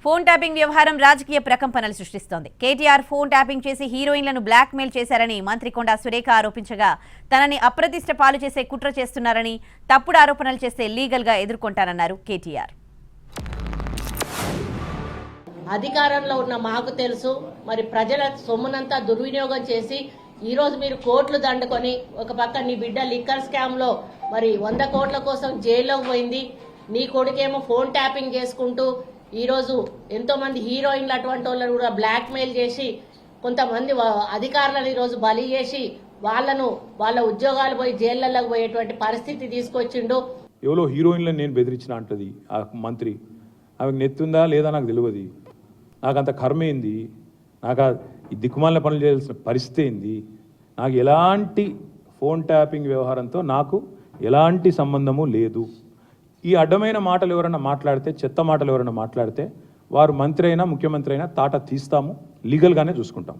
Phone tapping వ్యవహారం రాజకీయ ప్రకంపనలు సృష్టిస్తోంది. కేటీఆర్ ఫోన్ ట్యాపింగ్ చేసి హీరోయిన్లను బ్లాక్ మెయిల్ చేశారని మంత్రి కొండా సురేఖ ఆరోపించగా, తనని అప్రతిష్ట పాలు చేసే కుట్ర చేస్తున్నారని, తప్పుడు ఆరోపణలు చేస్తే లీగల్ గా ఎదుర్కొంటానన్నారు కేటీఆర్. అధికారంలో ఉన్న మాకు తెలుసు, మరి ప్రజల సొమ్మునంతా దుర్వినియోగం చేసి ఈరోజు మీరు కోట్లు దండుకొని ఒక పక్క నీ బిడ్డ లిక్కర్ స్కామ్ లో మరి 100 కోట్ల కోసం జైల్లోకి పోయింది. నీ కొడుకేమో ఫోన్ ట్యాపింగ్ చేసుకుంటూ ఈరోజు ఎంతో మంది హీరోయిన్లు అటువంటి వాళ్ళని కూడా బ్లాక్ మెయిల్ చేసి కొంతమంది అధికారులను ఈరోజు బలి చేసి వాళ్ళ ఉద్యోగాలు పోయి జైళ్లలోకి పోయేటువంటి పరిస్థితి తీసుకొచ్చిండు. ఎవరో హీరోయిన్లను నేను బెదిరించిన అంటది ఆ మంత్రి. ఆమెకు నెత్తుందా లేదా నాకు తెలియదు. నాకు అంత కర్మ ఏంది, నాకు ఈ దిక్కుమాలిన పనులు చేయాల్సిన పరిస్థితి ఏంది, నాకు ఎలాంటి ఫోన్ ట్యాపింగ్ వ్యవహారంతో నాకు ఎలాంటి సంబంధము లేదు. ఈ అడ్డమైన మాటలు ఎవరైనా మాట్లాడితే, చెత్త మాటలు ఎవరైనా మాట్లాడితే వారు మంత్రి అయినా ముఖ్యమంత్రి అయినా తాట తీస్తాము, లీగల్గానే చూసుకుంటాం.